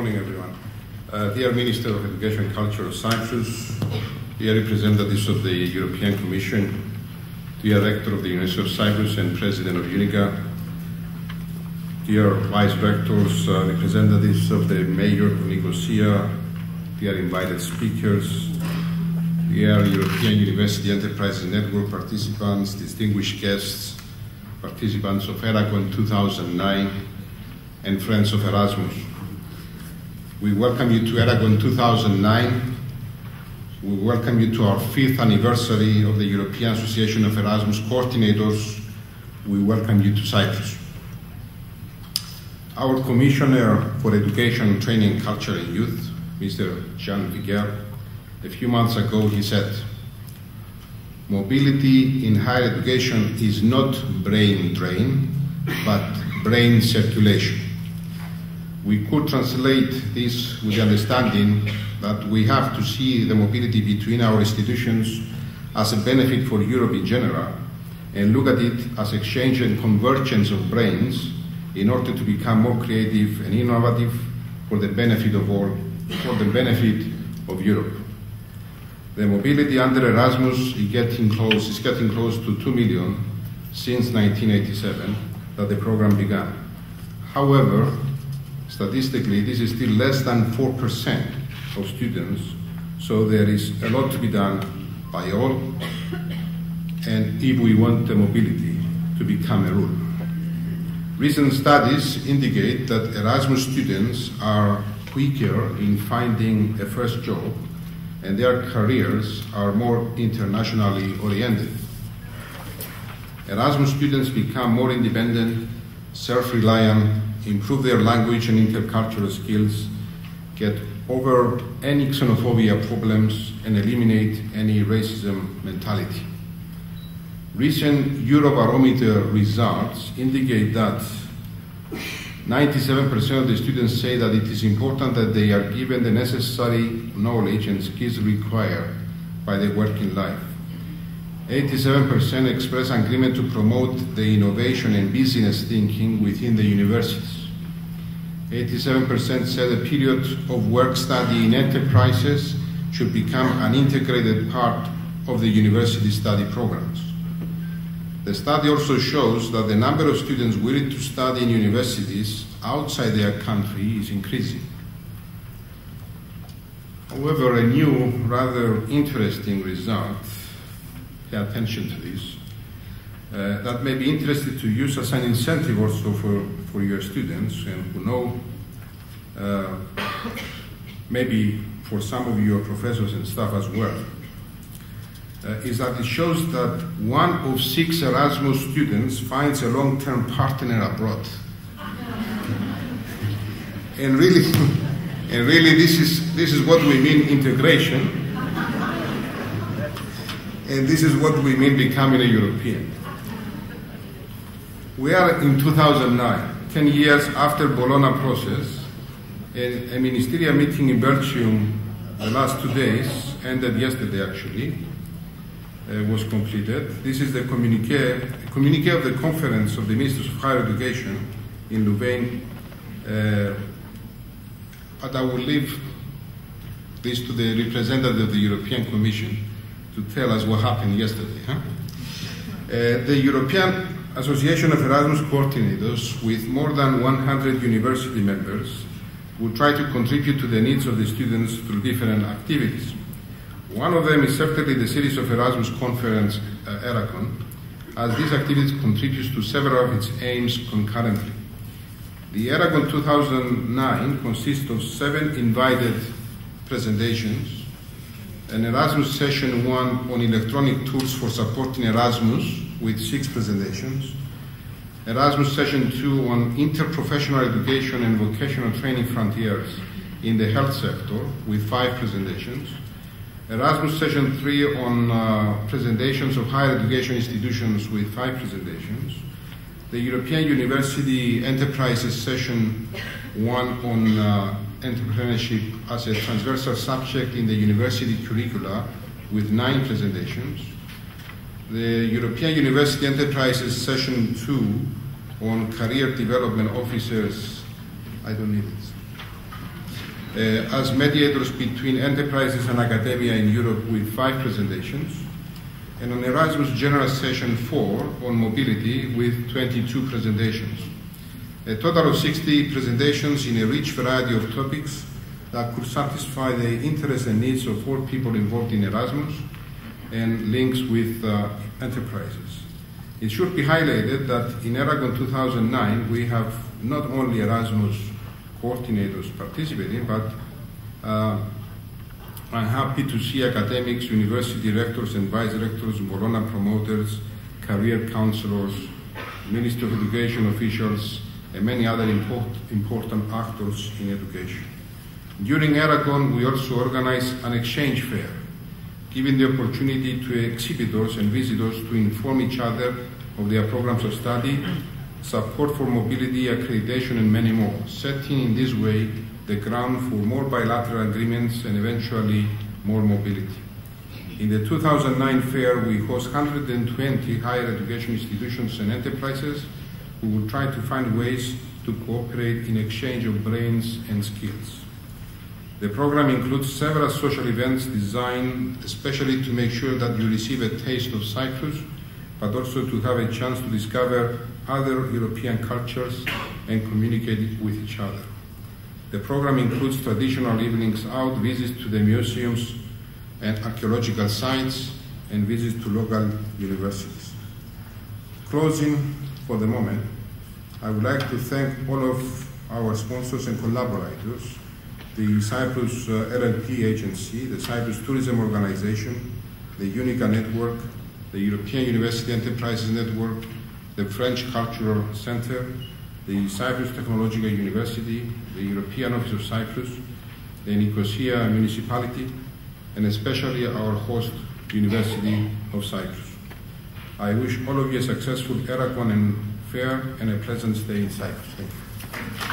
morning, everyone. Dear Minister of Education and Culture of Cyprus, dear representatives of the European Commission, dear Rector of the University of Cyprus and President of UNICA, dear Vice Rectors, representatives of the Mayor of Nicosia, dear invited speakers, dear European University Enterprises Network participants, distinguished guests, participants of Eracon 2009, and friends of Erasmus. We welcome you to Eracon 2009. We welcome you to our 5th anniversary of the European Association of Erasmus Coordinators. We welcome you to Cyprus. Our Commissioner for Education, Training, Culture and Youth, Mr. Jean Viguer, a few months ago he said, "Mobility in higher education is not brain drain, but brain circulation." We could translate this with the understanding that we have to see the mobility between our institutions as a benefit for Europe in general, and look at it as exchange and convergence of brains in order to become more creative and innovative for the benefit of all, for the benefit of Europe. The mobility under Erasmus is getting close to 2 million since 1987 that the program began. However, statistically, this is still less than 4% of students, so there is a lot to be done by all, and if we want the mobility to become a rule. Recent studies indicate that Erasmus students are quicker in finding a first job, and their careers are more internationally oriented. Erasmus students become more independent, self-reliant, improve their language and intercultural skills, get over any xenophobia problems, and eliminate any racism mentality. Recent Eurobarometer results indicate that 97% of the students say that it is important that they are given the necessary knowledge and skills required by their working life. 87% express agreement to promote the innovation and business thinking within the universities. 87% said a period of work study in enterprises should become an integrated part of the university study programs. The study also shows that the number of students willing to study in universities outside their country is increasing. However, a new, rather interesting result, pay attention to this, that may be interested to use as an incentive also for your students, and who know, maybe for some of your professors and staff as well, is that it shows that 1 of 6 Erasmus students finds a long-term partner abroad. And really this is what we mean integration, and this is what we mean becoming a European. We are in 2009, 10 years after Bologna process, and a ministerial meeting in Belgium the last 2 days, ended yesterday actually, was completed. This is the communique of the Conference of the Ministers of Higher Education in Louvain, but I will leave this to the representative of the European Commission to tell us what happened yesterday. The European Association of Erasmus Coordinators, with more than 100 university members, will try to contribute to the needs of the students through different activities. One of them is certainly the series of Erasmus Conference, Eracon, as this activity contributes to several of its aims concurrently. The Eracon 2009 consists of 7 invited presentations, an Erasmus Session 1 on electronic tools for supporting Erasmus with 6 presentations, Erasmus Session 2 on interprofessional education and vocational training frontiers in the health sector with 5 presentations, Erasmus Session 3 on presentations of higher education institutions with 5 presentations, the European University Enterprises Session 1 on entrepreneurship as a transversal subject in the university curricula with 9 presentations, the European University Enterprises Session 2 on career development officers, I don't need it, as mediators between enterprises and academia in Europe with 5 presentations, and on Erasmus General Session 4 on mobility with 22 presentations. A total of 60 presentations in a rich variety of topics that could satisfy the interests and needs of all people involved in Erasmus and links with enterprises. It should be highlighted that in Eracon 2009 we have not only Erasmus coordinators participating, but I'm happy to see academics, university rectors and vice rectors, Bologna promoters, career counselors, Ministry of Education officials, and many other important actors in education. During Eracon, we also organize an exchange fair, giving the opportunity to exhibitors and visitors to inform each other of their programs of study, support for mobility, accreditation, and many more, setting in this way the ground for more bilateral agreements and eventually more mobility. In the 2009 fair, we host 120 higher education institutions and enterprises who will try to find ways to cooperate in exchange of brains and skills. The program includes several social events designed especially to make sure that you receive a taste of Cyprus, but also to have a chance to discover other European cultures and communicate with each other. The program includes traditional evenings out, visits to the museums and archaeological sites, and visits to local universities. Closing for the moment, I would like to thank all of our sponsors and collaborators, the Cyprus LLP Agency, the Cyprus Tourism Organization, the UNICA Network, the European University Enterprises Network, the French Cultural Center, the Cyprus Technological University, the European Office of Cyprus, the Nicosia Municipality, and especially our host, University of Cyprus. I wish all of you a successful Eracon and fair and a pleasant stay in Cyprus. Thank you.